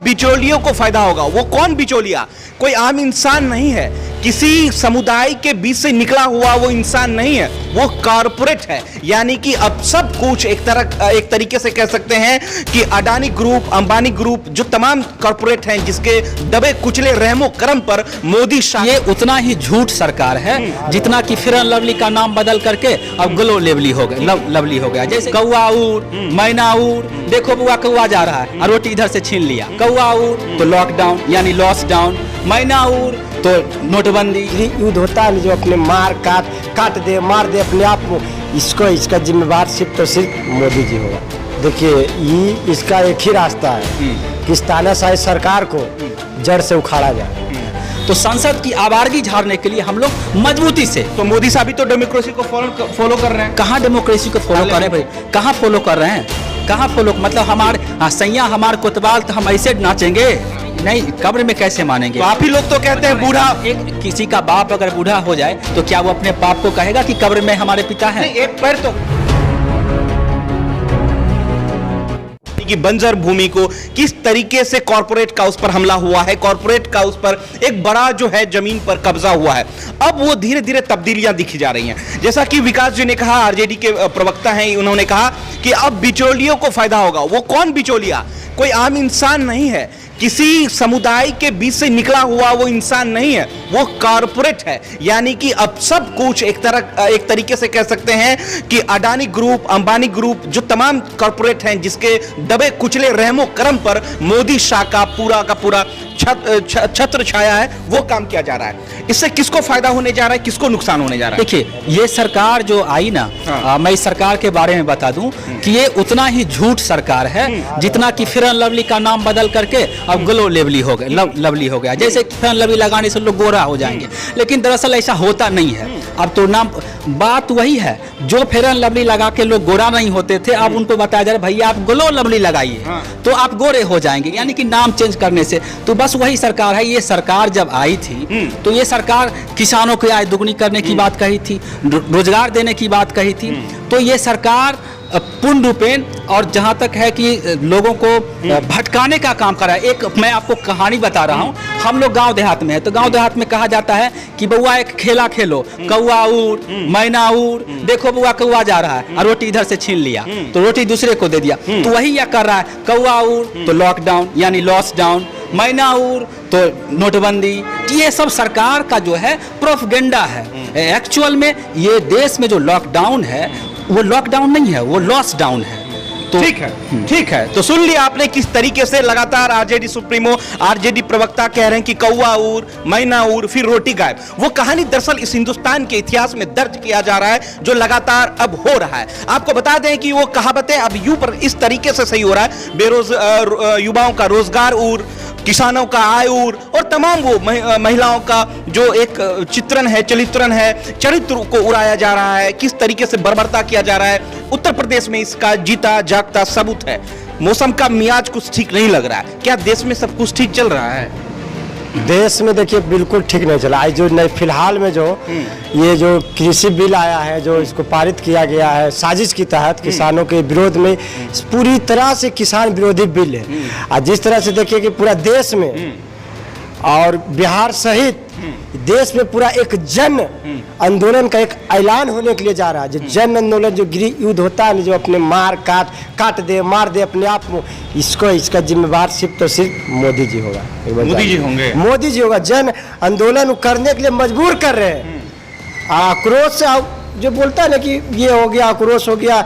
बिचौलियों को फायदा होगा। वो कौन बिचौलिया? कोई आम इंसान नहीं है, किसी समुदाय के बीच से निकला हुआ वो इंसान नहीं है, वो कॉरपोरेट है। यानी कि अब सब कुछ एक तरीके से कह सकते हैं कि अडानी ग्रुप, अंबानी ग्रुप, जो तमाम कॉरपोरेट हैं जिसके दबे कुचले रहमो करम पर मोदी शाह। ये उतना ही झूठ सरकार है जितना कि फेयर एंड लवली का नाम बदल करके अब ग्लो लेवली हो गया, लवली हो गया। जैसे कौआ उड़, मैना उड़, देखो बुआ कौआ जा रहा है और रोटी इधर से छीन लिया। कौआ उड़ तो लॉकडाउन यानी लॉस डाउन, मैना उड़ तो नोटबंदी। युद्ध होता है जो अपने काट दे, मार दे अपने आप को, इसका जिम्मेवार सिर्फ मोदी जी होगा। देखिए ये इसका एक ही रास्ता है कि इस तानाशाही सरकार को जड़ से उखाड़ा जाए। तो संसद की आवारगी झाड़ने के लिए हम लोग मजबूती से। तो मोदी साहब भी तो डेमोक्रेसी को फॉलो कर रहे हैं। कहाँ डेमोक्रेसी को फॉलो कर रहे हैं भाई? कहाँ फॉलो कर रहे हैं? कहाँ फॉलो? मतलब हमारे सैया हमारे कोतवाल तो हम ऐसे नाचेंगे नहीं, कब्र में कैसे मानेंगे? तो आप ही लोग तो कहते हैं बूढ़ा, एक किसी का बाप अगर बूढ़ा हो जाए तो क्या वो अपने बाप को कहेगा कि कब्र में हमारे पिता हैं? एक पैर तो कि बंजर भूमि को किस तरीके से कॉर्पोरेट का उस पर हमला हुआ है, कॉर्पोरेट का उस पर एक बड़ा जो है जमीन पर कब्जा हुआ है। अब वो धीरे धीरे तब्दीलियां दिखी जा रही हैं। जैसा कि विकास जी ने कहा, आरजेडी के प्रवक्ता हैं, उन्होंने कहा कि अब बिचौलियों को फायदा होगा। वो कौन बिचौलिया? कोई आम इंसान नहीं है, किसी समुदाय के बीच से निकला हुआ वो इंसान नहीं है, वो कॉरपोरेट है। यानी कि अब सब कुछ एक तरीके से कह सकते हैं कि अडानी ग्रुप, अंबानी ग्रुप, जो तमाम कॉरपोरेट हैं जिसके दबे कुचले रहमो करम पर मोदी शाह का पूरा छत्र छाया है, वो काम किया जा रहा है। इससे किसको फायदा होने जा रहा है, किसको नुकसान होने जा रहा है? देखिए ये सरकार जो आई ना, मैं इस सरकार के बारे में बता दूं कि ये उतना ही झूठ सरकार है जितना कि फेयर एंड लवली का नाम बदल करके अब ग्लो लेवली हो गया, लवली हो गया। जैसे फेयर एंड लवली लगाने से लोग गोरा हो जाएंगे, लेकिन दरअसल ऐसा होता नहीं है। अब तो नाम बात वही है, जो फेयर एंड लवली लगा के लोग गोरा नहीं होते थे, अब उनको बताया जा रहा है भैया आप ग्लो लवली लगाइए तो आप गोरे हो जाएंगे, यानी कि नाम चेंज करने से। तो बस वही सरकार है। ये सरकार जब आई थी तो ये सरकार किसानों की आय दुगनी करने की बात कही थी, रोजगार देने की बात कही थी। तो ये सरकार पूर्ण रूपेण और जहाँ तक है कि लोगों को भटकाने का काम कर रहा है। एक मैं आपको कहानी बता रहा हूँ। हम लोग गांव देहात में है, तो गांव देहात में कहा जाता है कि बउआ एक खेला खेलो, कौआ उड़, मैना उड़, देखो बुआ कौआ जा रहा है और रोटी इधर से छीन लिया तो रोटी दूसरे को दे दिया। तो वही यह कर रहा है, कौआ उड़ तो लॉकडाउन यानी लॉस डाउन, मैना उड़ तो नोटबंदी। ये सब सरकार का जो है प्रोपगेंडा है। एक्चुअल में ये देश में जो लॉकडाउन है वो लॉकडाउन नहीं है, वो लॉस डाउन है। तो ठीक है। तो सुन लिया आपने किस तरीके से लगातार आरजेडी सुप्रीमो, आरजेडी प्रवक्ता कह रहे हैं कि कौआ उड़, मैना उड़, फिर रोटी गायब। वो कहानी दरअसल इस हिंदुस्तान के इतिहास में दर्ज किया जा रहा है, जो लगातार अब हो रहा है। आपको बता दें कि वो कहावतें अब यूं पर इस तरीके से सही हो रहा है, युवाओं का रोजगार उड़, किसानों का आय उड़, और तमाम वो महिलाओं का जो एक चित्रण है, चरित्र को उड़ाया जा रहा है, किस तरीके से बर्बरता किया जा रहा है। उत्तर प्रदेश में इसका जीता जागता सबूत है। मौसम का मियाज कुछ ठीक नहीं लग रहा है। क्या देश में सब कुछ ठीक चल रहा है? देश में देखिए बिल्कुल ठीक नहीं चला। आज जो नए फिलहाल में जो ये जो कृषि बिल आया है, जो इसको पारित किया गया है साजिश के तहत किसानों के विरोध में, पूरी तरह से किसान विरोधी बिल है। और जिस तरह से देखिए कि पूरा देश में और बिहार सहित देश में पूरा एक जन आंदोलन का एक ऐलान होने के लिए जा रहा है। जो जन आंदोलन, जो गृह युद्ध होता है, जो अपने काट दे, मार दे अपने आप को, इसका जिम्मेवार सिर्फ मोदी जी होगा। मोदी जी होगा। जन आंदोलन करने के लिए मजबूर कर रहे हैं। आक्रोश से जो बोलता है ना कि ये हो गया, आक्रोश हो गया,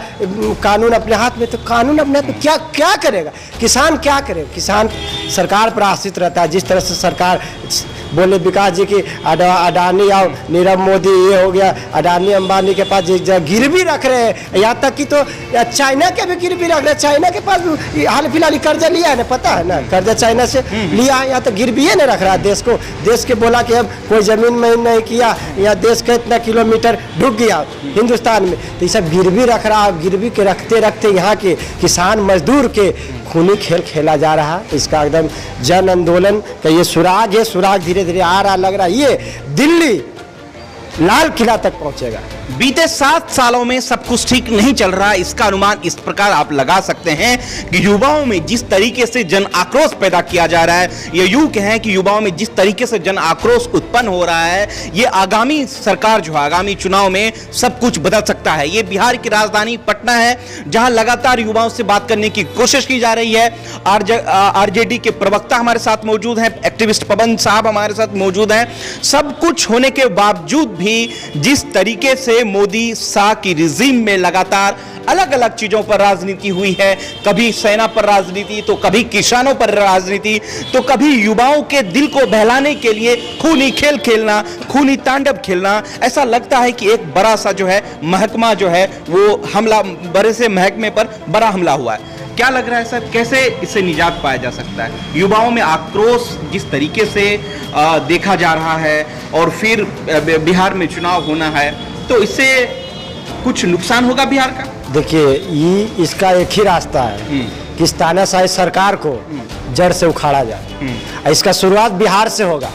कानून अपने हाथ में, तो कानून अपने हाथ में क्या करेगा? किसान क्या करेगा? किसान सरकार पर आश्रित रहता है। जिस तरह से सरकार बोले विकास जी की अडानी और नीरव मोदी, ये हो गया, अडानी अंबानी के पास गिरवी रख रहे हैं। यहाँ तक कि तो चाइना के भी गिरवी रख रहे हैं। चाइना के पास हाल फिलहाल कर्जा लिया है ना, पता है ना, कर्जा चाइना से लिया है। यहाँ तो गिरवी नहीं रख रहा है देश के बोला कि अब कोई जमीन में नहीं किया, यहाँ देश का इतना किलोमीटर ढुक गया हिंदुस्तान में, तो ये सब गिरवी रख रहा है। गिरवी के रखते यहाँ के किसान मजदूर के खूनी खेल खेला जा रहा है। इसका एकदम जन आंदोलन का ये सुराग है, सुराग धीरे धीरे आ रहा, लग रहा है। ये दिल्ली लाल किला तक पहुंचेगा। बीते 7 सालों में सब कुछ ठीक नहीं चल रहा, इसका अनुमान इस प्रकार आप लगा सकते हैं कि युवाओं में जिस तरीके से जन आक्रोश पैदा किया जा रहा है, ये यूं कहें कि युवाओं में जिस तरीके से जन आक्रोश उत्पन्न हो रहा है, ये आगामी सरकार जो है, आगामी चुनाव में सब कुछ बदल सकता है। ये बिहार की राजधानी पटना है, जहां लगातार युवाओं से बात करने की कोशिश की जा रही है। आरजेडी के प्रवक्ता हमारे साथ मौजूद हैं, एक्टिविस्ट पवन साहब हमारे साथ मौजूद हैं। सब कुछ होने के बावजूद भी जिस तरीके से मोदी शाह की रिजीम में लगातार अलग अलग चीजों पर राजनीति हुई है, कभी सेना पर राजनीति, तो कभी किसानों पर राजनीति, तो कभी युवाओं के दिल को बहलाने के लिए खूनी खेल खेलना, खूनी तांडव खेलना, ऐसा लगता है कि एक बड़ा सा जो है महकमा जो है वो हमला, बड़े से महकमे पर बड़ा हमला हुआ है। क्या लग रहा है सर, कैसे इससे निजात पाया जा सकता है? युवाओं में आक्रोश जिस तरीके से देखा जा रहा है और फिर बिहार में चुनाव होना है, तो इससे कुछ नुकसान होगा बिहार का? देखिए, ये इसका एक ही रास्ता है कि इस तानाशाही सरकार को जड़ से उखाड़ा जाए। इसका शुरुआत बिहार से होगा।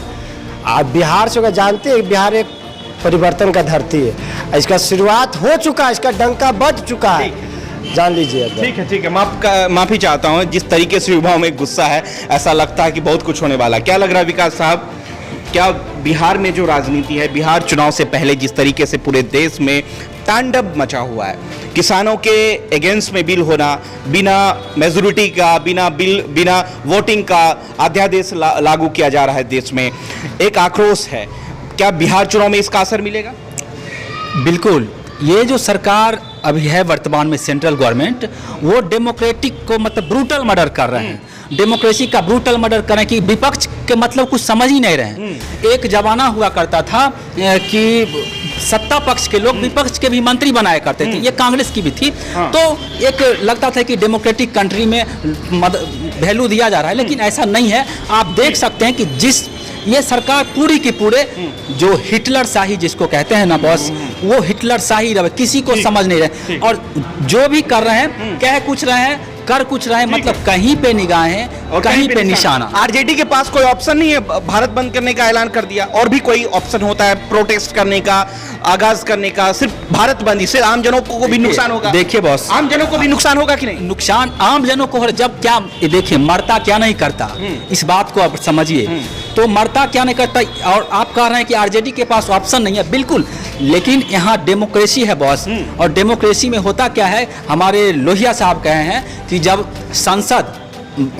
आप बिहार से होगा, जानते हैं बिहार एक परिवर्तन का धरती है। इसका शुरुआत हो चुका है, इसका डंका बज चुका है, जान लीजिए। ठीक है, माफी चाहता हूँ। जिस तरीके से युवाओं में गुस्सा है, ऐसा लगता है कि बहुत कुछ होने वाला है। क्या लग रहा है विकास साहब, क्या बिहार में जो राजनीति है, बिहार चुनाव से पहले जिस तरीके से पूरे देश में तांडव मचा हुआ है, किसानों के अगेंस्ट में बिल होना, बिना मेजोरिटी का, बिना वोटिंग का अध्यादेश लागू किया जा रहा है देश में, एक आक्रोश है, क्या बिहार चुनाव में इसका असर मिलेगा? बिल्कुल। ये जो सरकार अभी है वर्तमान में, सेंट्रल गवर्नमेंट, वो डेमोक्रेटिक को मतलब ब्रूटल मर्डर कर रहे हैं। डेमोक्रेसी का ब्रूटल मर्डर करें कि विपक्ष के मतलब कुछ समझ ही नहीं रहे। एक जमाना हुआ करता था कि सत्ता पक्ष के लोग विपक्ष के भी मंत्री बनाया करते थे, ये कांग्रेस की भी थी। तो एक लगता था कि डेमोक्रेटिक कंट्री में वैल्यू दिया जा रहा है, लेकिन ऐसा नहीं है। आप देख सकते हैं कि जिस ये सरकार पूरी की पूरे जो हिटलर शाही जिसको कहते हैं ना बॉस, वो हिटलर शाही रहे, किसी को समझ नहीं रहे, और जो भी कर रहे हैं, कह कुछ रहे हैं, कर कुछ रहे हैं, मतलब कहीं पे निगाहें और कहीं पे निशाना। आरजेडी के पास कोई ऑप्शन नहीं है, भारत बंद करने का ऐलान कर दिया, और भी कोई ऑप्शन होता है प्रोटेस्ट करने का, आगाज करने का, सिर्फ भारत बंद, इससे आम जनों को भी नुकसान होगा। देखिए बॉस, आम जनों को भी नुकसान होगा कि नहीं? नुकसान आम जनों को हो, जब क्या देखिए मरता क्या नहीं करता, इस बात को आप समझिए। तो मरता क्या नहीं करता, और आप कह रहे हैं कि आरजेडी के पास ऑप्शन नहीं है, बिल्कुल, लेकिन यहाँ डेमोक्रेसी है बॉस। और डेमोक्रेसी में होता क्या है, हमारे लोहिया साहब कहे हैं कि जब संसद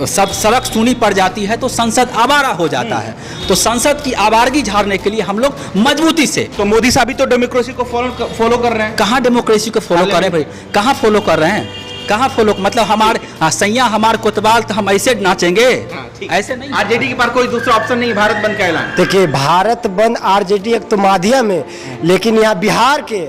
सब सड़क सूनी पड़ जाती है तो संसद आवारा हो जाता है। तो संसद की आवारगी झाड़ने के लिए हम लोग मजबूती से, तो मोदी साहब भी तो डेमोक्रेसी को फॉलो कर रहे हैं। कहाँ डेमोक्रेसी को फॉलो कर रहे हैं भाई, कहाँ फॉलो कर रहे हैं, कहाँ फॉलो, मतलब हमारे सैया हमारे कोतवाल तो हम ऐसे नाचेंगे, ऐसे नहीं। आरजेडी के पास कोई दूसरा ऑप्शन नहीं, भारत बंद का ऐलान। देखिए, भारत बंद आरजेडी एक तो माध्यम है, लेकिन यहाँ बिहार के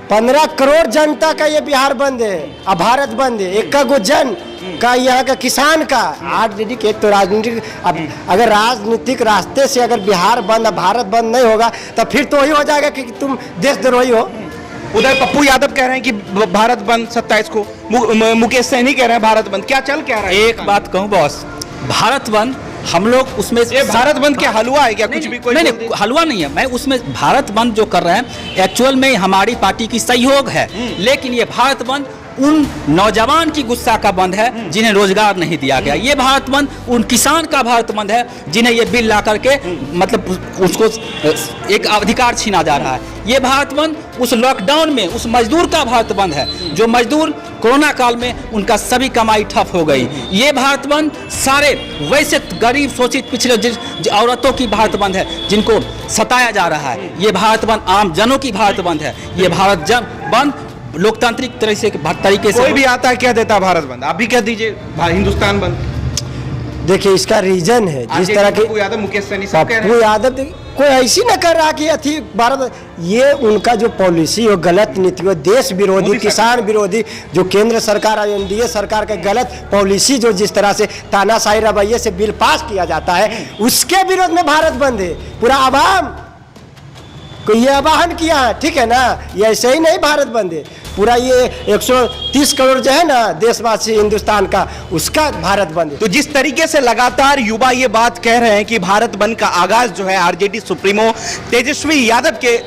15 करोड़ जनता का ये बिहार बंद है, अब भारत बंद है, एक का जन का, यहाँ का किसान का। आरजेडी के एक तो राजनीतिक, अब अगर राजनीतिक रास्ते से अगर बिहार बंद, भारत बंद नहीं होगा, तो फिर तो वही हो जाएगा कि तुम देशद्रोही हो। उधर पप्पू यादव कह रहे हैं कि भारत बंद 27 को, मुकेश सहनी कह रहे हैं भारत बंद, क्या चल क्या रहा है? एक बात कहूँ बॉस, भारत बंद हम लोग उसमें भारत बंद क्या हलवा है क्या? कुछ भी कोई नहीं, हलवा नहीं है। मैं उसमें भारत बंद जो कर रहे हैं एक्चुअल में हमारी पार्टी की सहयोग है, लेकिन ये भारत बंद उन नौजवान की गुस्सा का बंद है जिन्हें रोजगार नहीं दिया गया। ये भारत बंद उन किसान का भारत बंद है जिन्हें ये बिल ला करके मतलब उसको एक अधिकार छीना जा रहा है। ये भारत बंद उस लॉकडाउन में उस मजदूर का भारत बंद है, जो मजदूर कोरोना काल में उनका सभी कमाई ठप हो गई। ये भारत बंद सारे वैसे गरीब शोषित पिछड़े औरतों की भारत बंद है जिनको सताया जा रहा है। ये भारत बंद आम जनों की भारत बंद है। ये भारत बंद लोकतांत्रिक तरीके से कोई भी आता है कह देता है भारत बंद, आप भी कह दीजिए हिंदुस्तान बंद। देखिए, इसका रीजन है जिस तरह के पप्पू यादव, मुकेश सहनी सब कह रहे हैं। पप्पू यादव कोई ऐसी न कर रहा कि अथी भारत, ये उनका जो पॉलिसी हो, गलत नीति हो, देश विरोधी, किसान विरोधी, जो केंद्र सरकार और एनडीए सरकार का गलत पॉलिसी, जो जिस तरह से तानाशाही रवैये से बिल पास किया जाता है, उसके विरोध में भारत बंद है। पूरा आवाम को ये आह्वान किया है, ठीक है ना, ये ऐसे ही नहीं भारत बंद है। पूरा ये 130 करोड़ जो है ना देशवासी हिंदुस्तान का, उसका भारत बंद है। तो जिस तरीके से लगातार युवा ये बात कह रहे हैं कि भारत बंद का आगाज जो है आरजेडी सुप्रीमो तेजस्वी यादव के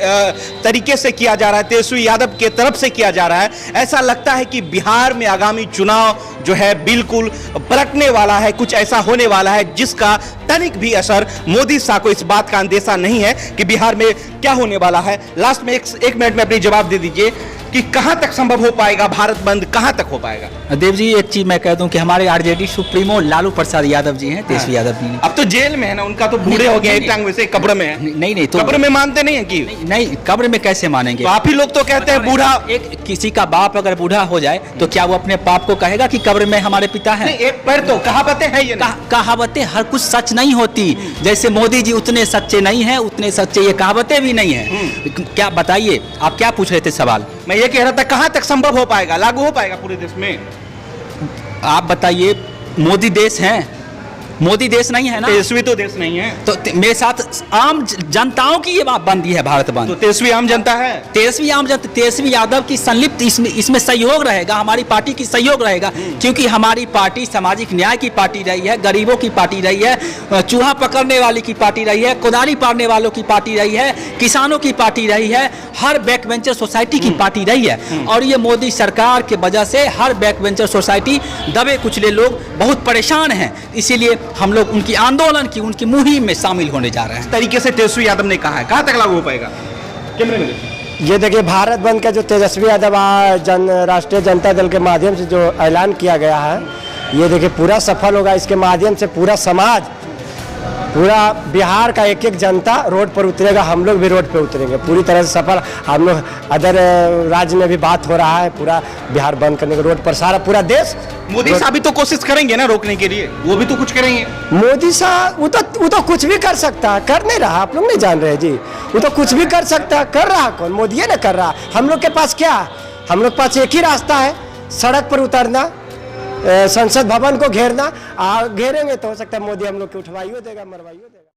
तरीके से किया जा रहा है, तेजस्वी यादव के तरफ से किया जा रहा है, ऐसा लगता है कि बिहार में आगामी चुनाव जो है बिल्कुल पलटने वाला है, कुछ ऐसा होने वाला है जिसका तनिक भी असर मोदी शाह को इस बात का अंदेशा नहीं है कि बिहार में क्या होने वाला है। लास्ट में एक मिनट में अपनी जवाब दे दीजिए कि कहां तक संभव हो पाएगा भारत बंद, कहां तक हो पाएगा? देव जी एक चीज मैं कह दूं कि हमारे आरजेडी सुप्रीमो लालू प्रसाद यादव जी हैं, तेजस्वी यादव जी ने। अब तो जेल में है ना, उनका तो बूढ़े हो गए, एक टांग वैसे कब्र में है। नहीं तो कब्र में मानते नहीं है कि नहीं, कब्र में कैसे मानेंगे? तो आप ही लोग तो कहते हैं बूढ़ा, एक किसी का बाप अगर बूढ़ा हो जाए तो क्या वो अपने बाप को कहेगा कि कब्र में हमारे पिता हैं? एक पर तो कहावतें हैं ये कहावतें हर कुछ सच नहीं होती। जैसे मोदी जी उतने सच्चे नहीं हैं, उतने सच्चे ये कहावतें भी नहीं है। क्या बताइए, आप क्या पूछ रहे थे सवाल? मैं ये कह रहा था कहां तक संभव हो पाएगा, लागू हो पाएगा पूरे देश में? आप बताइए, मोदी देश हैं? मोदी देश नहीं है ना, तेजस्वी तो देश नहीं है। तो मेरे साथ आम जनताओं की ये बात बंदी है, भारत बंद। तो तेजस्वी आम जनता है, तेजस्वी आम जनता, तेजस्वी यादव की संलिप्त इसमें सहयोग रहेगा, हमारी पार्टी की सहयोग रहेगा, क्योंकि हमारी पार्टी सामाजिक न्याय की पार्टी रही है, गरीबों की पार्टी रही है, चूहा पकड़ने वाले की पार्टी रही है, कुदारी पाड़ने वालों की पार्टी रही है, किसानों की पार्टी रही है, हर बैक वेंचर सोसाइटी की पार्टी रही है। और ये मोदी सरकार के वजह से हर बैक वेंचर सोसाइटी, दबे कुचले लोग बहुत परेशान हैं, इसीलिए हम लोग उनकी आंदोलन की, उनकी मुहिम में शामिल होने जा रहे हैं। तरीके से तेजस्वी यादव ने कहा है, कहां तक लागू हो पाएगा? कैमरे में देखिए। ये देखिए, भारत बंद का जो तेजस्वी यादव राष्ट्रीय जनता दल के माध्यम से जो ऐलान किया गया है, ये देखिए पूरा सफल होगा। इसके माध्यम से पूरा समाज, पूरा बिहार का एक एक जनता रोड पर उतरेगा, हम लोग भी रोड पर उतरेंगे, पूरी तरह से सफल। हम लोग अदर राज्य में भी बात हो रहा है, पूरा बिहार बंद करने के रोड पर सारा पूरा देश। मोदी साहब भी तो कोशिश करेंगे ना रोकने के लिए, वो भी तो कुछ करेंगे। मोदी साहब वो तो कुछ भी कर सकता है, कर नहीं रहा, आप लोग नहीं जान रहे जी, वो तो कुछ भी कर सकता है। कर रहा कौन? मोदी ने कर रहा। हम लोग के पास क्या? हम लोग के पास एक ही रास्ता है, सड़क पर उतरना, संसद भवन को घेरना। घेरेंगे तो हो सकता है मोदी हम लोग को उठवाइयो देगा, मरवाइयो देगा।